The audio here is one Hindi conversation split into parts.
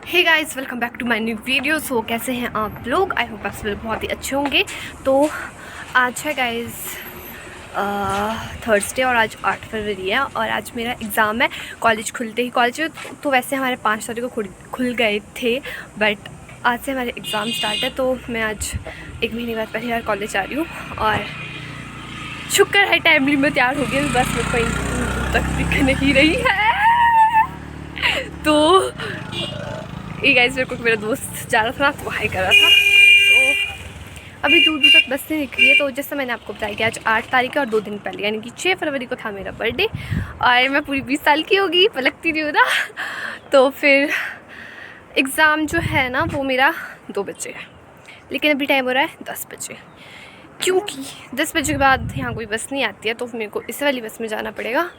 Hey guys, welcome back to my new video. So कैसे हैं आप लोग? आई होप आप सब लोग बहुत ही अच्छे होंगे। तो आज है गाइस थर्सडे और आज 8 फरवरी है और आज मेरा एग्ज़ाम है। कॉलेज खुलते ही, कॉलेज तो वैसे हमारे 5 तारीख को खुल गए थे, बट आज से हमारे एग्ज़ाम स्टार्ट है। तो मैं आज 1 महीने बाद पहली बार कॉलेज आ रही हूँ और शुक्र है टाइमली मैं तैयार हो गई। बस मैं कहीं तक दिख नहीं रही है। तो ये गाइस, मेरे को मेरा दोस्त जा रहा था ना, तो हाई कर रहा था। तो अभी दूर दूर तक बस से निकली है। तो जैसे मैंने आपको बताया कि आज 8 तारीख है और 2 दिन पहले यानी कि 6 फरवरी को था मेरा बर्थडे और मैं पूरी 20 साल की होगी, पलकती नहीं हो ना। तो फिर एग्ज़ाम जो है ना वो मेरा 2 बजे है, लेकिन अभी टाइम हो रहा है 10 बजे, क्योंकि 10 बजे के बाद यहाँ कोई बस नहीं आती है। तो मेरे को इस वाली बस में जाना पड़ेगा।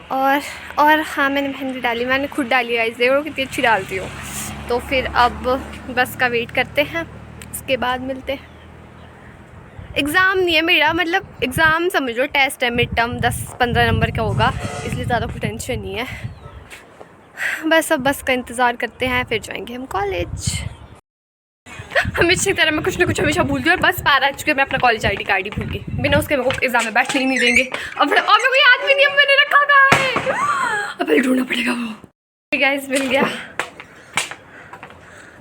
और हाँ, मैंने मेहंदी डाली, मैंने खुद डाली है। देखो कितनी अच्छी डालती हूँ। तो फिर अब बस का वेट करते हैं, उसके बाद मिलते हैं। एग्ज़ाम नहीं है मेरा, मतलब एग्ज़ाम समझ लो टेस्ट है, मिड टर्म 10-15 नंबर का होगा, इसलिए ज़्यादा कोई टेंशन नहीं है। बस अब बस का इंतज़ार करते हैं, फिर जाएंगे हम कॉलेज। हमेशा की तरह मैं कुछ ना कुछ हमेशा भूलती हूँ और बस पारा चुके मैं अपना कॉलेज ID कार्ड ही भूल गई। बिना उसके मेरे को एग्जाम में बैठने ही नहीं देंगे। और मेरे को याद भी नहीं है मैंने रखा कहाँ है। अब ढूंढना पड़ेगा वो। गाइस, मिल गया।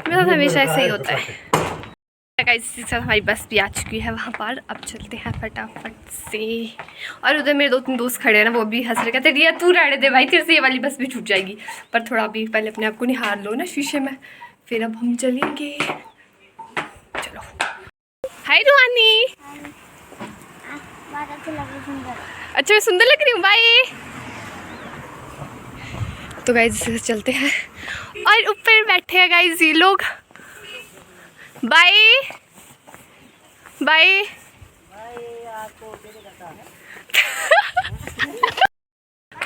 मेरे साथ हमेशा ऐसे ही होता है। गाइस, इसी के साथ हमारी बस भी आ चुकी है वहाँ पर। अब चलते हैं फटाफट से। और उधर मेरे 2-3 दोस्त खड़े हैं ना, वो भी हंस रहे, कहते रिया तू रहने दे भाई, तेरे से ये वाली बस भी छूट जाएगी। पर थोड़ा अभी पहले अपने आप को निहार लो ना शीशे में, फिर अब हम चलेंगे। चलो। हाय रूहानी। अच्छा, मैं सुंदर लग रही हूँ। बाय। तो गाइस चलते हैं और ऊपर बैठे हैं गाइस ये लोग। Bye bye.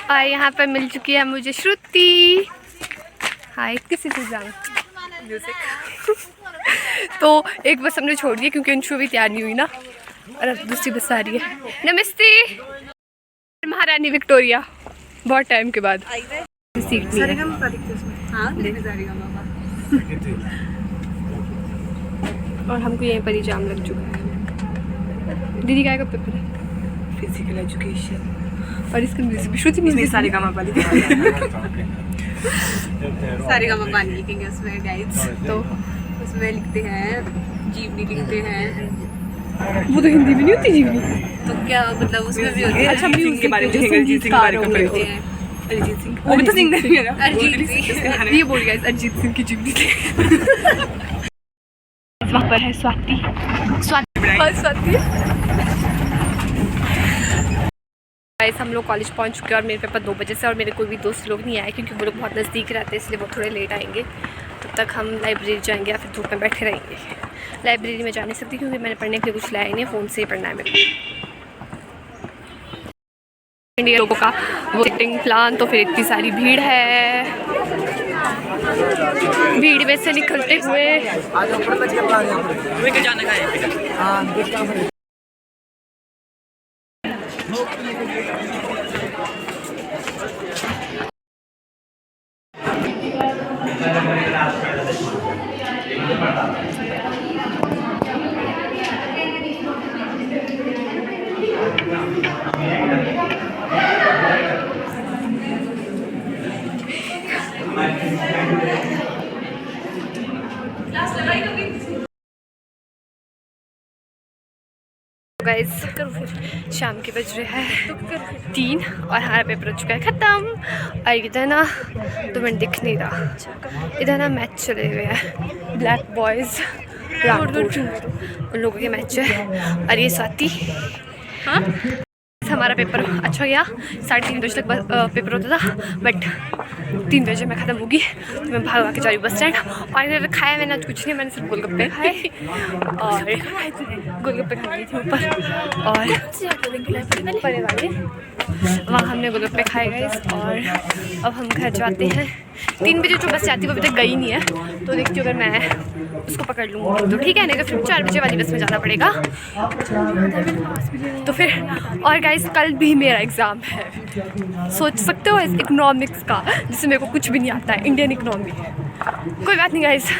और यहाँ पर मिल चुकी है मुझे श्रुति। हाय। किसी से जाना म्यूजिक। तो एक बस हमने छोड़ दी क्योंकि अंशु भी तैयार नहीं हुई ना, और अब दूसरी बस आ रही है। नमस्ते महारानी विक्टोरिया, बहुत टाइम के बाद सीट मिली है। और हमको यहीं पर ही जाम लग चुका है। दीदी का पेपर है फिजिकल एजुकेशन और इसका म्यूजिक श्रुति म्यूजिक सारे गामा पाली लिखेंगे उसमें गाइड्स। तो उसमें लिखते हैं जीवनी, लिखते हैं। वो तो हिंदी में नहीं होती जीवनी, तो क्या मतलब उसमें भी होती है। अच्छा, म्यूजिक के बारे में अरिजीत सिंह, वो भी तो सिंगर ही है ना। अरिजीत सिंह ये बोल गया, अरिजीत सिंह की जीवनी। वहाँ पर है स्वाति। गाइस, हम लोग कॉलेज पहुँच चुके हैं और मेरे पेपर 2 बजे से, और मेरे कोई भी दोस्त लोग नहीं आए क्योंकि वो लोग बहुत नज़दीक रहते हैं, इसलिए वो थोड़े लेट आएंगे। तब तक हम लाइब्रेरी जाएंगे या फिर धूप में बैठे रहेंगे। लाइब्रेरी में जा नहीं सकती क्योंकि मैंने पढ़ने के लिए कुछ लाया नहीं है, फ़ोन से ही पढ़ना है मेरे को। इंडिया लोगों का वो सिटिंग प्लान, तो फिर इतनी सारी भीड़ है। भीड़ में से निकलते हुए गाइस, शाम के बज रहे हैं 3 और हमारा पेपर हो चुका है ख़त्म। और इधर ना तो मैं दिख नहीं रहा, इधर ना मैच चले हुए हैं, ब्लैक बॉयज़ उन लोगों के मैच है। और ये स्वाति। हाँ, हमारा पेपर अच्छा गया। 3:30 बजे तक पेपर होता था, बट 3 बजे में ख़त्म होगी। तो मैं भाग के जा रही हूँ बस स्टैंड। और इधर खाया मैंने कुछ नहीं, मैंने सिर्फ गोलगप्पे खाए और गोलगप्पे खा गई थी ऊपर। और वहाँ हमने गोलगप्पे खाए गाइस। और अब हम घर जाते हैं 3 बजे जो बस जाती है वो अभी तक गई नहीं है, तो देखती हूँ अगर मैं उसको पकड़ लूँगी तो ठीक है, नहीं तो फिर 4 बजे वाली बस में जाना पड़ेगा। तो फिर और गाइस कल भी मेरा एग्ज़ाम है, सोच सकते हो, इकोनॉमिक्स का, जिससे मेरे को कुछ भी नहीं आता है, इंडियन इकोनॉमी। कोई बात नहीं गाइस,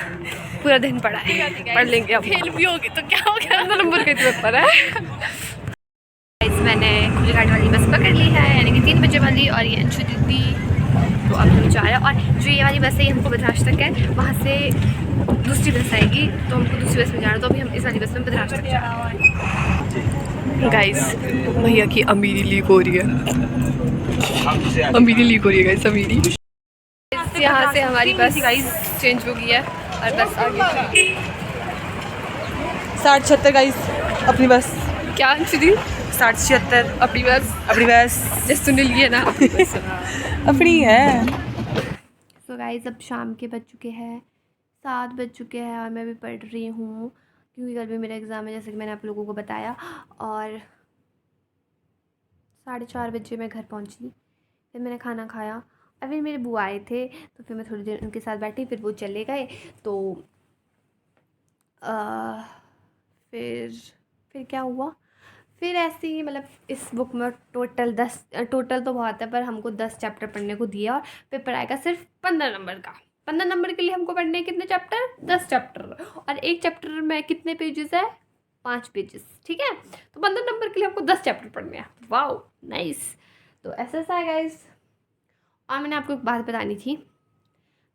पूरा दिन पढ़ा है, पढ़ लेंगे। अब फेल भी होगी तो क्या हो गया, नंबर के पेपर है। मैंने खुली घाट वाली बस पकड़ ली है, यानी कि 3 बजे वाली, और ये अंशु दीदी तो अब हम जा रहे हैं। और जो ये वाली बस है ये हमको बदराश तक है, वहाँ से दूसरी बस आएगी तो हमको दूसरी बस में जाना है, तो अभी हम इस वाली बस में बदराश तक जा रहे हैं। गाइस भैया की अमीरी लीक हो रही है, अमीरी लीक हो रही है गाइस, अमीरी। यहाँ से हमारी बस गाइस चेंज हो गई है और बस आगे 60-76 गाइस अपनी बस। क्या अंशु दी? 60-76 अपनी बस, अपनी बस जैसे सुन लिए ना अपनी है। सो गाइस अब शाम के बज चुके हैं 7 बज चुके हैं और मैं भी पढ़ रही हूँ, क्योंकि कल भी मेरा एग्ज़ाम है जैसे कि मैंने आप लोगों को बताया। और 4:30 बजे मैं घर पहुँची, फिर मैंने खाना खाया और फिर मेरे बुआ आए थे, तो फिर मैं थोड़ी देर उनके साथ बैठी, फिर वो चले गए। तो फिर क्या हुआ, फिर ऐसे ही मतलब इस बुक में टोटल तो बहुत है, पर हमको 10 चैप्टर पढ़ने को दिया और पेपर आएगा सिर्फ 15 नंबर का। 15 नंबर के लिए हमको पढ़ने हैं कितने चैप्टर? 10 चैप्टर, और एक चैप्टर में कितने पेजेस है? 5 पेजेस, ठीक है। तो 15 नंबर के लिए हमको 10 चैप्टर पढ़ने हैं। Wow nice. तो ऐसा है गाइस। और मैंने आपको एक बात बतानी थी,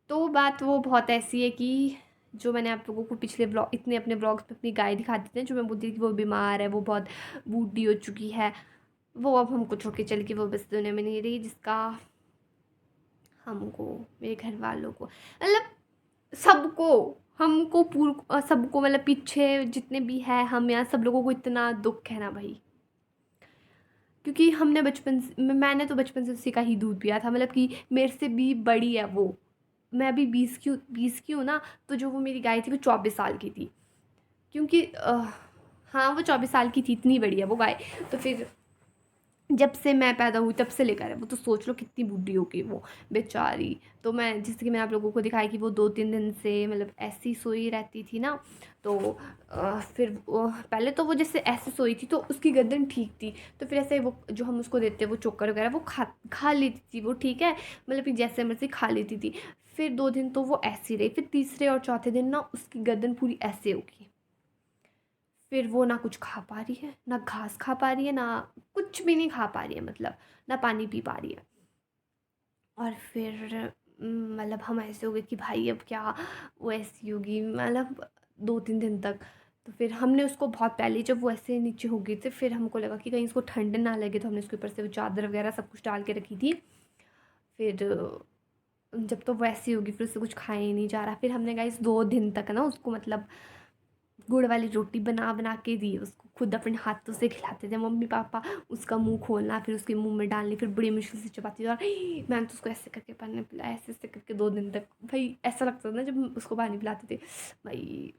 तो बात वो बहुत ऐसी है कि जो मैंने आप लोगों को पिछले ब्लॉग, इतने अपने ब्लॉग्स पे अपनी गाय दिखाती थी, जो मैं बोलती थी कि वो बीमार है, वो बहुत बूढ़ी हो चुकी है, वो अब हमको छोड़ के चल के वो बस दुनिया में नहीं रही, जिसका हमको, मेरे घर वालों को, मतलब सबको, हमको सबको, मतलब पीछे जितने भी है हम यहाँ सब लोगों को इतना दुख है ना भाई, क्योंकि मैंने तो बचपन से उसी का ही दूध पिया था, मतलब कि मेरे से भी बड़ी है वो, मैं अभी 20 की हूँ ना, तो जो वो मेरी गाय थी वो 24 साल की थी, क्योंकि हाँ वो 24 साल की थी, इतनी बड़ी है वो गाय। तो फिर जब से मैं पैदा हुई तब से लेकर है वो, तो सोच लो कितनी बूढ़ी होगी वो बेचारी। तो मैं जैसे कि मैं आप लोगों को दिखाई कि वो 2-3 दिन से मतलब ऐसी सोई रहती थी ना, तो फिर पहले तो वो जैसे ऐसे सोई थी तो उसकी गर्दन ठीक थी, तो फिर ऐसे वो जो हम उसको देते हैं वो चोकर वगैरह वो खा लेती थी वो, ठीक है, मतलब कि जैसे मर्जी खा लेती थी। फिर 2 दिन तो वो ऐसी रही, फिर तीसरे और चौथे दिन ना उसकी गर्दन पूरी ऐसे होगी, फिर वो ना कुछ खा पा रही है, ना घास खा पा रही है, ना कुछ भी नहीं खा पा रही है, मतलब ना पानी पी पा रही है। और फिर मतलब हम ऐसे हो गए कि भाई अब क्या वो ऐसी होगी, मतलब 2-3 दिन तक। तो फिर हमने उसको बहुत पहले, जब वो ऐसे नीचे हो गई थी, फिर हमको लगा कि कहीं इसको ठंड ना लगे, तो हमने उसके ऊपर से वो चादर वगैरह सब कुछ डाल के रखी थी। फिर जब तो वो ऐसी होगी फिर उससे कुछ खाया ही नहीं जा रहा, फिर हमने गाइस 2 दिन तक ना उसको मतलब गुड़ वाली रोटी बना बना के दी उसको, खुद अपने हाथों से खिलाते थे मम्मी पापा, उसका मुंह खोलना, फिर उसके मुंह में डालनी, फिर बड़ी मुश्किल से चबाती थी। और मैंने तो उसको ऐसे करके पानी पिलाया, ऐसे ऐसे करके 2 दिन तक, भाई ऐसा लगता था ना जब उसको पानी पिलाते थे, भाई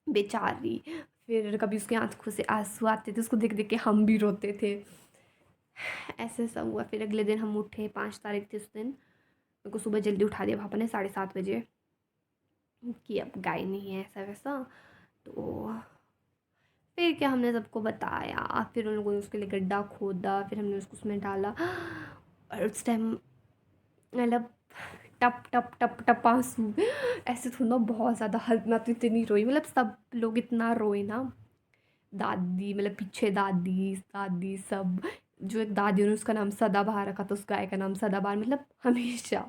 बेचारी। फिर कभी उसकी आंखों से आंसू आते थे, उसको देख देख के हम भी रोते थे, ऐसे ऐसा हुआ। फिर अगले दिन हम उठे, 5 तारीख थी उस दिन, मेरे को सुबह जल्दी उठा दिया पापा ने 7:30 बजे, कि अब गाय नहीं है ऐसा वैसा। तो फिर क्या हमने सबको बताया, फिर उन लोगों ने उसके लिए गड्ढा खोदा, फिर हमने उसको उसमें डाला, और उस टाइम मतलब टप टप टप टप आंसू, ऐसे थोड़ा बहुत ज़्यादा हद, मैं तो इतनी रोई, मतलब सब लोग इतना रोए ना, दादी मतलब पीछे दादी दादी सब, जो एक दादी ने उसका नाम सदाबहार रखा था, उस गाय का नाम सदाबहार, मतलब हमेशा,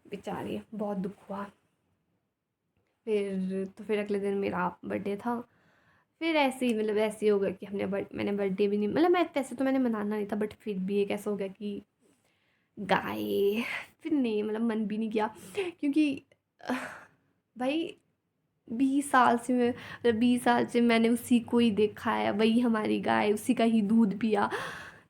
बेचारी बहुत दुख हुआ। फिर अगले दिन मेरा बर्थडे था, फिर ऐसे ही मतलब ऐसे ही हो गया कि मैंने बर्थडे भी नहीं, मतलब मैं वैसे तो मैंने मनाना नहीं था, बट फिर भी एक ऐसा हो गया कि गाय, फिर नहीं मतलब मन भी नहीं किया, क्योंकि भाई 20 साल से मैं मतलब 20 साल से मैंने उसी को ही देखा है, वही हमारी गाय, उसी का ही दूध पिया,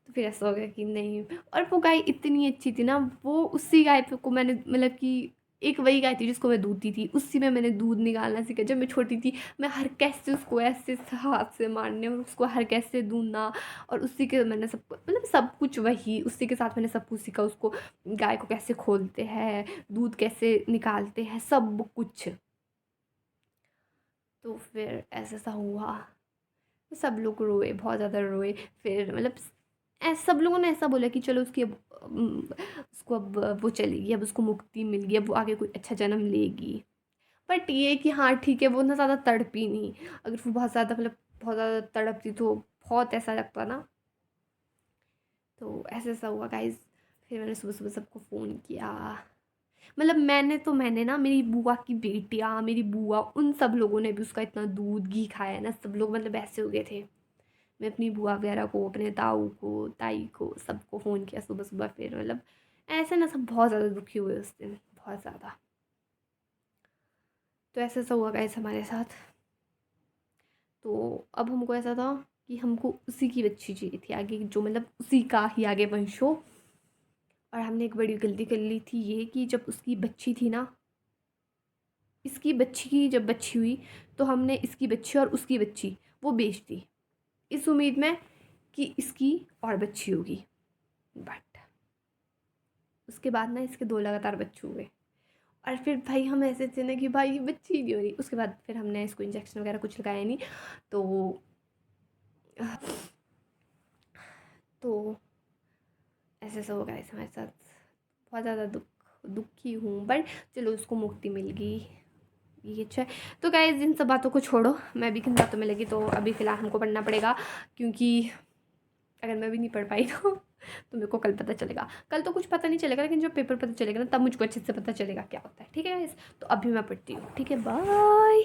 तो फिर ऐसा हो गया कि नहीं। और वो गाय इतनी अच्छी थी ना, वो उसी गाय पे को मैंने मतलब कि एक वही गाय थी जिसको मैं दूधती थी, उसी में मैंने दूध निकालना सीखा। जब मैं छोटी थी मैं हर कैसे उसको ऐसे हाथ से मारने और उसको हर कैसे दूधना, और उसी के मैंने सब मतलब सब कुछ वही उसी के साथ मैंने सब कुछ सीखा। उसको गाय को कैसे खोलते हैं, दूध कैसे निकालते हैं, सब कुछ। तो फिर ऐसा हुआ, सब लोग रोए, बहुत ज़्यादा रोए। फिर मतलब ऐसा सब लोगों ने ऐसा बोला कि चलो उसकी अब उसको अब वो चलेगी, अब उसको मुक्ति मिल गई, अब वो आगे कोई अच्छा जन्म लेगी। बट ये कि हाँ ठीक है, वो ना ज़्यादा तड़पी नहीं। अगर वो बहुत ज़्यादा मतलब बहुत ज़्यादा तड़पती तो बहुत ऐसा लगता ना। तो ऐसा हुआ गाइस। फिर मैंने सुबह सुबह सबको फ़ोन किया, मतलब मैंने ना, मेरी बुआ की बेटियाँ, मेरी बुआ, उन सब लोगों ने भी उसका इतना दूध घी खाया ना, सब लोग मतलब ऐसे हो गए थे। मैं अपनी बुआ वगैरह को, अपने ताऊ को, ताई को, सबको फ़ोन किया सुबह सुबह। फिर मतलब ऐसे ना सब बहुत ज़्यादा दुखी हुए उस दिन, बहुत ज़्यादा। तो ऐसा हुआ गाइस हमारे साथ। तो अब हमको ऐसा था कि हमको उसी की बच्ची चाहिए थी आगे, जो मतलब उसी का ही आगे वंश हो। और हमने एक बड़ी गलती कर ली थी ये कि जब उसकी बच्ची थी ना, इसकी बच्ची की जब बच्ची हुई तो हमने इसकी बच्ची और उसकी बच्ची वो बेच दी, इस उम्मीद में कि इसकी और बच्ची होगी। बट उसके बाद ना इसके 2 लगातार बच्चे हुए। और फिर भाई हम ऐसे थे ना कि भाई ये बच्ची ही नहीं हो रही। उसके बाद फिर हमने इसको इंजेक्शन वगैरह कुछ लगाया नहीं। तो तो ऐसे सब हो गया इस हमारे साथ। बहुत ज़्यादा दुखी हूँ, बट चलो उसको मुक्ति मिल गई, ये अच्छा है। तो गाइस इन सब बातों को छोड़ो, मैं भी किन बातों में लगी। तो अभी फ़िलहाल हमको पढ़ना पड़ेगा, क्योंकि अगर मैं भी नहीं पढ़ पाई तो मेरे को कल पता चलेगा। कल तो कुछ पता नहीं चलेगा, लेकिन जब पेपर पता चलेगा ना तब मुझको अच्छे से पता चलेगा क्या होता है। ठीक है गाइस, तो अभी मैं पढ़ती हूँ। ठीक है, बाय।